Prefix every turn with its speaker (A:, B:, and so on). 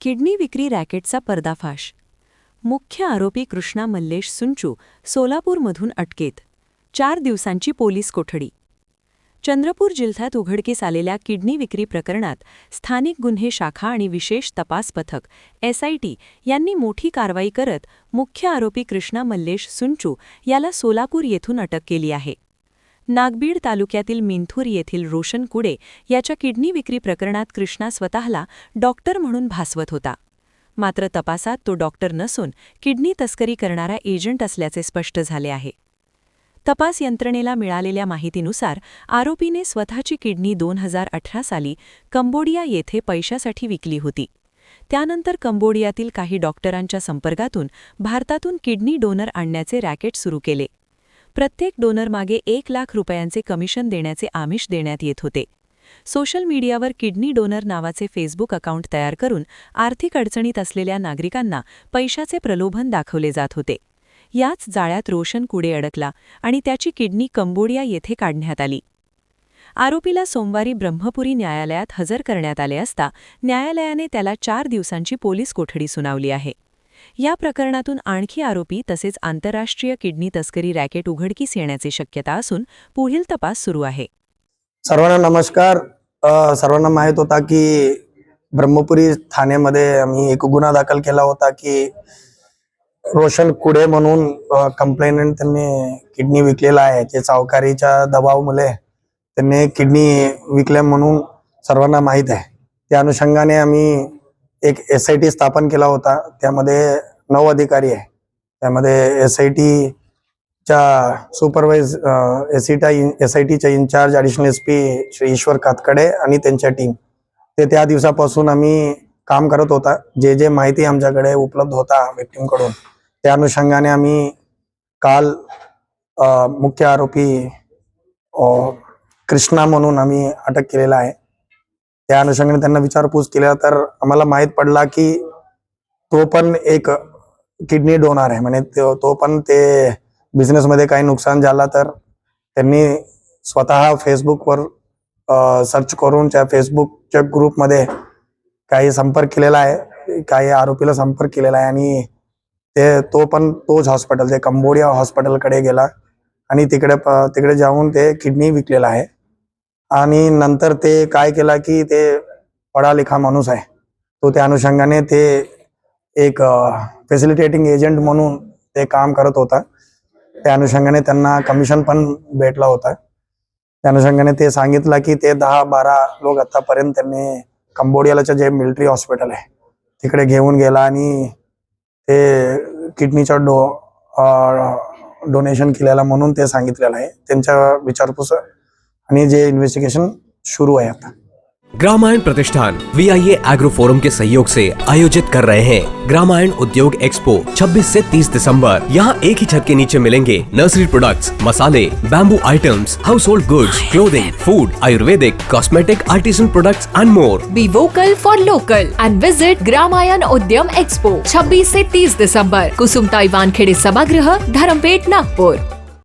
A: Kidney विक्री रॅकेटचा पर्दाफाश. मुख्य आरोपी कृष्णा मल्लेश सुंचू सोलापूरमधून अटकेत. 4 दिवसांची पोलीस कोठडी. चंद्रपूर जिल्ह्यात उघडकीस आलेल्या किडनी विक्री प्रकरणात स्थानिक गुन्हे शाखा आणि विशेष तपास पथक SIT यांनी मोठी कारवाई करत मुख्य आरोपी कृष्णा मल्लेश सुंचू याला सोलापूर येथून अटक केली आहे. नागबीड तालुक्यातील मिंथूर येथील रोशन कुडे याच्या किडनी विक्री प्रकरणात कृष्णा स्वतःला डॉक्टर म्हणून भासवत होता. मात्र तपासात तो डॉक्टर नसून किडनी तस्करी करणारा एजंट असल्याचे स्पष्ट झाले आहे. तपास यंत्रणेला मिळालेल्या माहितीनुसार आरोपीने स्वतःची किडनी 2018 साली कंबोडिया येथे पैशासाठी विकली होती. त्यानंतर कंबोडियातील काही डॉक्टरांच्या संपर्कातून भारतातून किडनी डोनर आणण्याचे रॅकेट सुरू केले. प्रत्येक डोनरमागे 1 लाख रुपयांचे कमिशन देण्याचे आमिष देण्यात येत होते. सोशल मीडियावर किडनी डोनर नावाचे फेसबुक अकाउंट तयार करून आर्थिक अडचणीत असलेल्या नागरिकांना पैशाचे प्रलोभन दाखवले जात होते. याच जाळ्यात रोशन कुडे अडकला आणि त्याची किडनी कंबोडिया येथे काढण्यात आली. आरोपीला सोमवारी ब्रह्मपुरी न्यायालयात हजर करण्यात आले असता न्यायालयाने त्याला 4 दिवसांची पोलीस कोठडी सुनावली आहे. या प्रकरणातून आणखी आरोपी तसेच आंतरराष्ट्रीय किडनी तस्करी रॅकेट उघडकीस येण्याची शक्यता असून पुढील तपास सुरू आहे.
B: सर्वांना नमस्कार. सर्वांना माहित होता की ब्रह्मपुरी ठाण्यामध्ये आम्ही एक गुन्हा दाखल केला होता की रोशन कुडे म्हणून कंप्लेनंट त्यांनी किडनी विकलेला आहे. ते सावकारीच्या दबावामुळे त्यांनी किडनी विकल्या म्हणून सर्वांना माहीत आहे. त्या अनुषंगाने आम्ही एक SIT स्थापन केला होता. त्यामध्ये 9 अधिकारी आहे. त्यामध्ये SITच्या SITच्या इन्चार्ज ॲडिशनल SP श्री ईश्वर कातकडे आणि त्यांच्या टीम ते त्या दिवसापासून आम्ही काम करत होता. जे माहिती आमच्याकडे उपलब्ध होता व्यक्तींकडून त्या अनुषंगाने आम्ही काल मुख्य आरोपी कृष्णा म्हणून आम्ही अटक केलेला आहे. त्या अनुषंगाने त्यांना विचारपूस केल्या तर आम्हाला माहीत पडला की तो पण एक किडनी डोनर आहे. म्हणजे तो पण ते बिझनेसमध्ये काही नुकसान झाला तर त्यांनी स्वतः फेसबुकवर सर्च करून त्या फेसबुकच्या ग्रुपमध्ये काही संपर्क केलेला आहे, काही आरोपीला संपर्क केलेला आहे आणि तो पण तोच हॉस्पिटल ते कंबोडिया हॉस्पिटलकडे गेला आणि तिकडे जाऊन ते किडनी विकलेला आहे. आणि नंतर ते काय केला की ते पढा लिखा माणूस आहे. तो त्या अनुषंगाने ते एक फॅसिलिटेटिंग एजंट म्हणून ते काम करत होता. त्या अनुषंगाने त्यांना कमिशन पण भेटला होता. त्या अनुषंगाने ते सांगितलं की ते 10-12 लोक आतापर्यंत त्यांनी कंबोडियालाचं जे मिलिटरी हॉस्पिटल आहे तिकडे घेऊन गेला आणि ते किडनीचा डोनेशन केलेला म्हणून ते सांगितलेलं आहे. त्यांच्या विचारपूस आणि जे इन्वेस्टिगेशन शुरू है आता.
C: ग्रामायण प्रतिष्ठान VIA एग्रो फोरम के सहयोग से आयोजित कर रहे हैं ग्रामायण उद्योग एक्सपो 26 से 30 दिसंबर। यहाँ एक ही छत के नीचे मिलेंगे नर्सरी प्रोडक्ट्स, मसाले, bamboo items, house hold goods, clothing, food, Ayurvedic, cosmetic, artisan products and more.
D: Be vocal for local end visit Gramayan उद्यम एक्सपो 26 से 30 दिसंबर, कुसुमताई वानखेड़े सभागृह, धरमपेट, नागपुर।